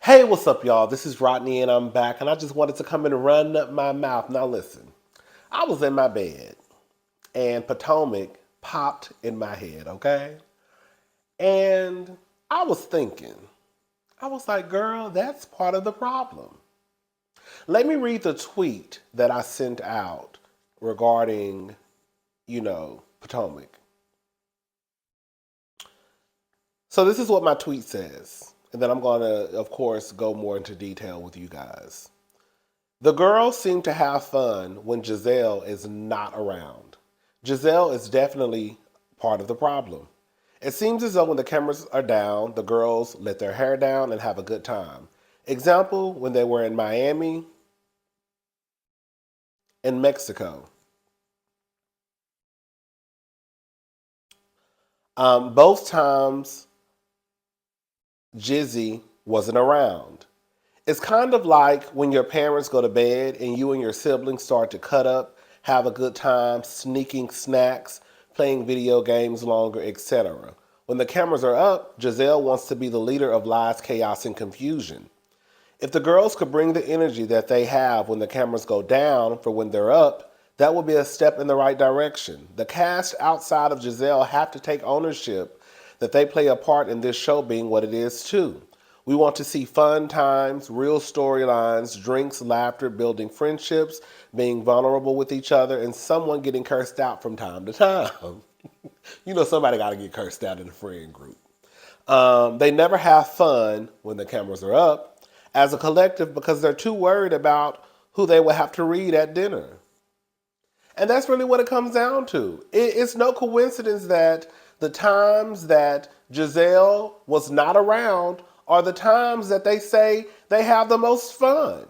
Hey, what's up, y'all? This is Rodney, and I'm back, and I just wanted to come and run my mouth. Now, listen, I was in my bed, and Potomac popped in my head, okay? And I was thinking, I was like, girl, that's part of the problem. Let me read the tweet that I sent out regarding, Potomac. So, this is what my tweet says, and then I'm going to, of course, go more into detail with you guys. The girls seem to have fun when Gizelle is not around. Gizelle is definitely part of the problem. It seems as though when the cameras are down, the girls let their hair down and have a good time. Example, when they were in Miami and Mexico. Both times, Jizzy wasn't around. It's kind of like when your parents go to bed and you and your siblings start to cut up, have a good time, sneaking snacks, playing video games longer, etc. When the cameras are up, Giselle wants to be the leader of lies, chaos, and confusion. If the girls could bring the energy that they have when the cameras go down for when they're up, that would be a step in the right direction. The cast outside of Giselle have to take ownership that they play a part in this show being what it is too. We want to see fun times, real storylines, drinks, laughter, building friendships, being vulnerable with each other, and someone getting cursed out from time to time. Somebody got to get cursed out in the friend group. They never have fun when the cameras are up as a collective because they're too worried about who they will have to read at dinner. And that's really what it comes down to. It's no coincidence that the times that Giselle was not around are the times that they say they have the most fun.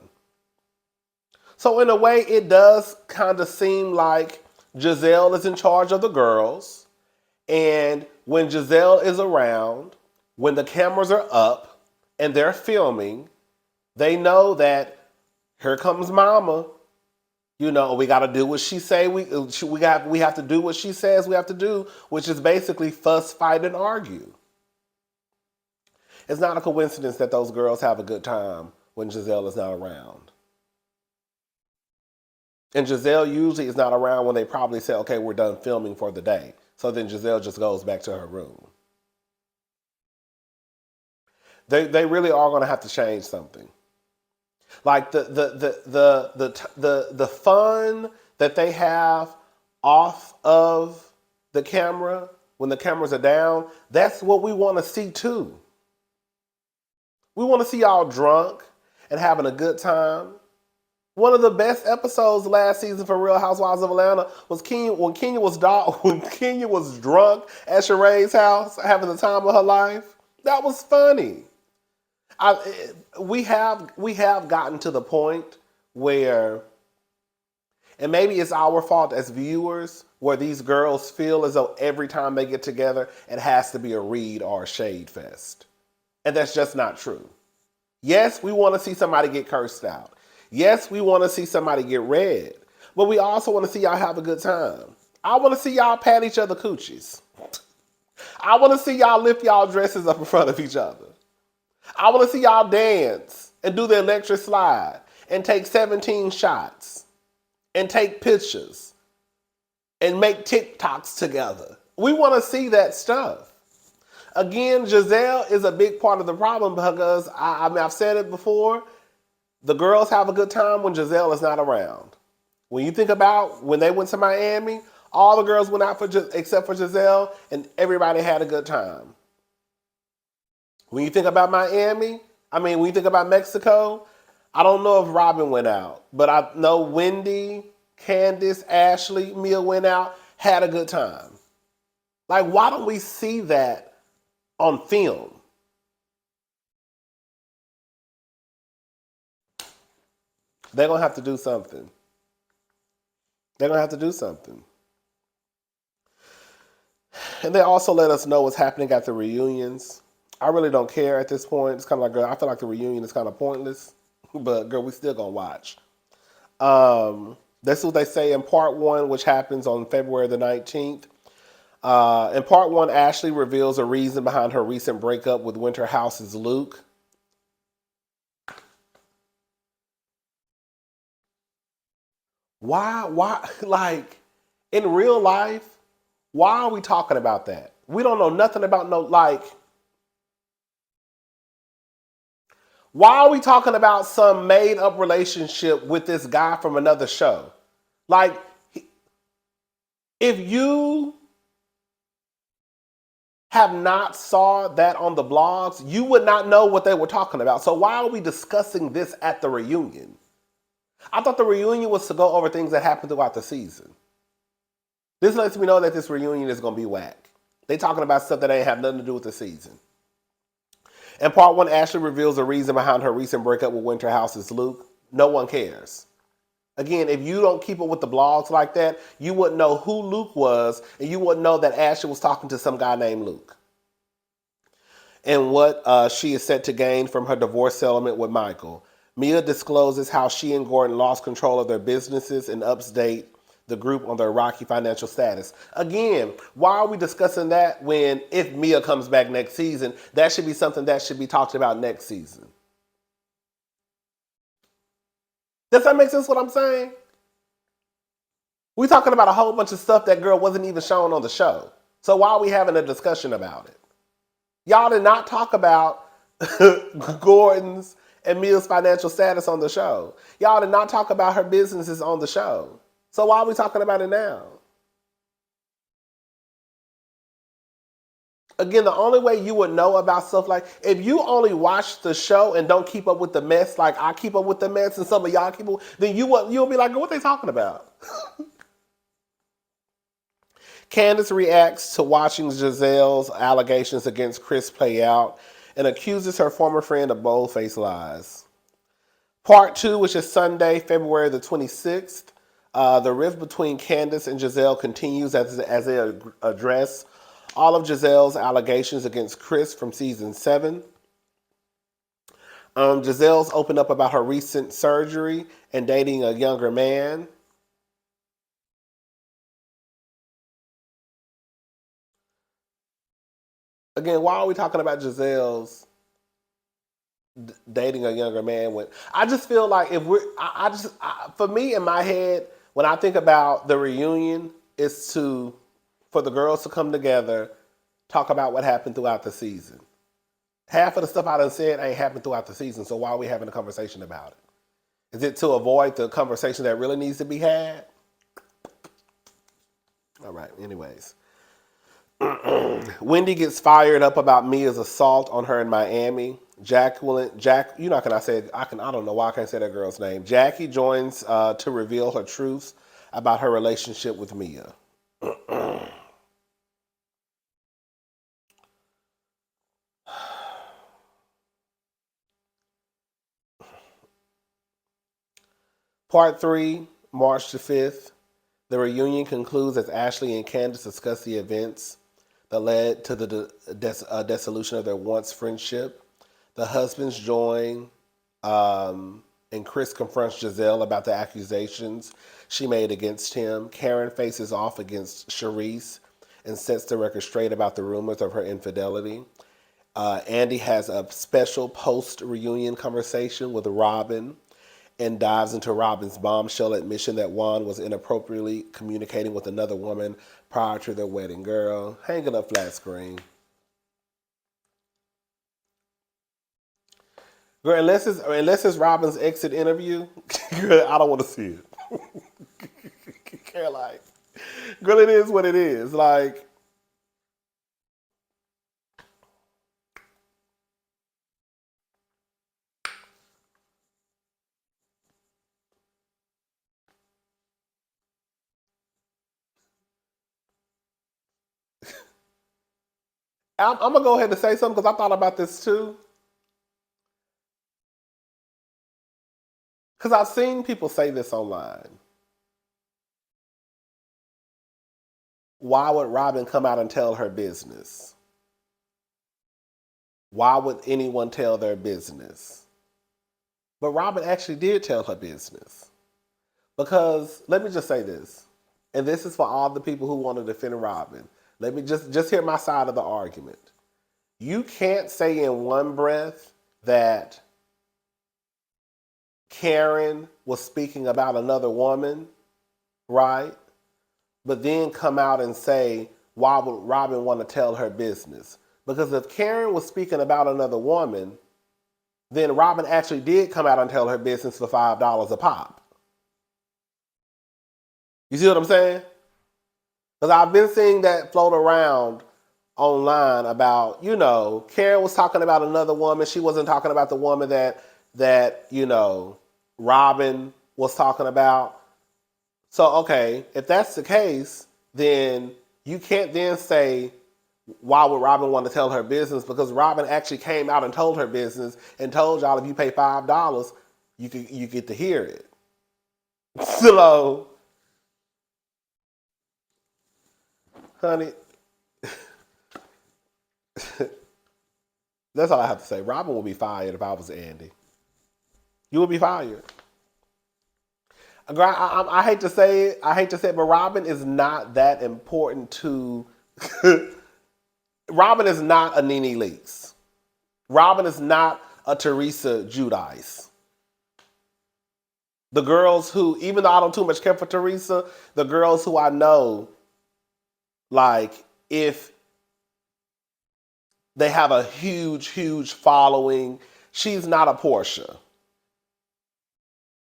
So in a way, it does kind of seem like Giselle is in charge of the girls. And when Giselle is around, when the cameras are up and they're filming, they know that here comes mama. We got to do what she say. We have to do what she says we have to do, which is basically fuss, fight, and argue. It's not a coincidence that those girls have a good time when Giselle is not around. And Giselle usually is not around when they probably say, okay, we're done filming for the day. So then Giselle just goes back to her room. They really are going to have to change something. Like the fun that they have off of the camera when the cameras are down, that's what we want to see too. We want to see y'all drunk and having a good time. One of the best episodes last season for Real Housewives of Atlanta was when Kenya was drunk at Sheree's house having the time of her life. That was funny. We have gotten to the point where, and maybe it's our fault as viewers, where these girls feel as though every time they get together, it has to be a read or a shade fest. And that's just not true. Yes, we want to see somebody get cursed out. Yes, we want to see somebody get read. But we also want to see y'all have a good time. I want to see y'all pat each other coochies. I want to see y'all lift y'all dresses up in front of each other. I want to see y'all dance and do the electric slide and take 17 shots and take pictures and make TikToks together. We want to see that stuff. Again, Gizelle is a big part of the problem because, I've said it before, the girls have a good time when Gizelle is not around. When you think about when they went to Miami, all the girls went out except for Gizelle, and everybody had a good time. When you think about when you think about Mexico, I don't know if Robin went out, but I know Wendy, Candace, Ashley, Mia went out, had a good time. Like, why don't we see that on film? They're going to have to do something. They're going to have to do something. And they also let us know what's happening at the reunions. I really don't care at this point. It's kind of like, girl, I feel like the reunion is kind of pointless. But, girl, we still going to watch. That's what they say in part one, which happens on February the 19th. In part one, Ashley reveals a reason behind her recent breakup with Winterhouse's Luke. like, in real life, why are we talking about that? We don't know nothing about why are we talking about some made up relationship with this guy from another show? Like, if you have not saw that on the blogs, you would not know what they were talking about. So why are we discussing this at the reunion? I thought the reunion was to go over things that happened throughout the season. This lets me know that this reunion is going to be whack. They talking about stuff that ain't have nothing to do with the season. In part one, Ashley reveals the reason behind her recent breakup with Winterhouse's Luke. No one cares. Again, if you don't keep up with the blogs like that, you wouldn't know who Luke was, and you wouldn't know that Ashley was talking to some guy named Luke. And what she is set to gain from her divorce settlement with Michael. Mia discloses how she and Gordon lost control of their businesses and update the group on their rocky financial status. Again, why are we discussing that when if Mia comes back next season, that should be something that should be talked about next season? Does that make sense what I'm saying? We're talking about a whole bunch of stuff that girl wasn't even shown on the show. So why are we having a discussion about it? Y'all did not talk about Gordon's and Mia's financial status on the show. Y'all did not talk about her businesses on the show. So why are we talking about it now? Again, the only way you would know about stuff like, if you only watch the show and don't keep up with the mess like I keep up with the mess and some of y'all keep up, then you'll be like, what are they talking about? Candace reacts to watching Gizelle's allegations against Chris play out and accuses her former friend of bold-faced lies. Part 2, which is Sunday, February the 26th, the rift between Candace and Gizelle continues as they address all of Gizelle's allegations against Chris from season 7. Gizelle's opened up about her recent surgery and dating a younger man. Again, why are we talking about Gizelle's dating a younger man? When I just feel like if we're, for me in my head, when I think about the reunion, it's for the girls to come together, talk about what happened throughout the season. Half of the stuff I done said ain't happened throughout the season, so why are we having a conversation about it? Is it to avoid the conversation that really needs to be had? All right, anyways. Wendy gets fired up about Mia's assault on her in Miami. Jack, you're not gonna say, I don't know why I can't say that girl's name. Jackie joins to reveal her truths about her relationship with Mia. Part 3, March the 5th. The reunion concludes as Ashley and Candace discuss the events that led to the dissolution of their once friendship. The husbands join, and Chris confronts Gizelle about the accusations she made against him. Karen faces off against Charisse and sets the record straight about the rumors of her infidelity. Andy has a special post-reunion conversation with Robin and dives into Robin's bombshell admission that Juan was inappropriately communicating with another woman prior to their wedding. Girl, hanging up flat screen. Girl, unless it's Robin's exit interview, girl, I don't want to see it. Caroline. Girl, it is what it is. Like, I'm gonna go ahead and say something because I thought about this too. Because I've seen people say this online. Why would Robin come out and tell her business? Why would anyone tell their business? But Robin actually did tell her business. Because, let me just say this, and this is for all the people who want to defend Robin. Let me just hear my side of the argument. You can't say in one breath that Karen was speaking about another woman right? But then come out and say, why would Robin want to tell her business? Because if Karen was speaking about another woman, then Robin actually did come out and tell her business for $5 a pop. You see what I'm saying? Because I've been seeing that float around online about, Karen was talking about another woman. She wasn't talking about the woman that Robin was talking about. So, okay, if that's the case, then you can't then say, why would Robin want to tell her business? Because Robin actually came out and told her business and told y'all if you pay $5, you get to hear it. So, honey, that's all I have to say. Robin will be fired if I was Andy. You would be fired. I hate to say it. But Robin is not that important to. Robin is not a Nene Leakes. Robin is not a Teresa Giudice. The girls who, even though I don't too much care for Teresa, the girls who I know, like, if they have a huge, huge following, she's not a Portia.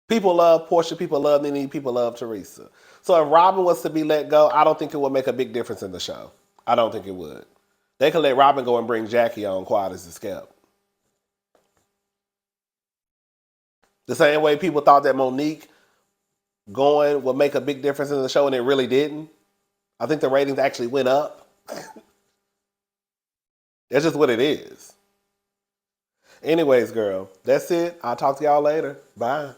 People love Portia, people love Nene, people love Teresa. So if Robin was to be let go, I don't think it would make a big difference in the show. I don't think it would. They could let Robin go and bring Jackie on quiet as it's kept. The same way people thought that Monique going would make a big difference in the show, and it really didn't. I think the ratings actually went up. That's just what it is. Anyways, girl, that's it. I'll talk to y'all later. Bye.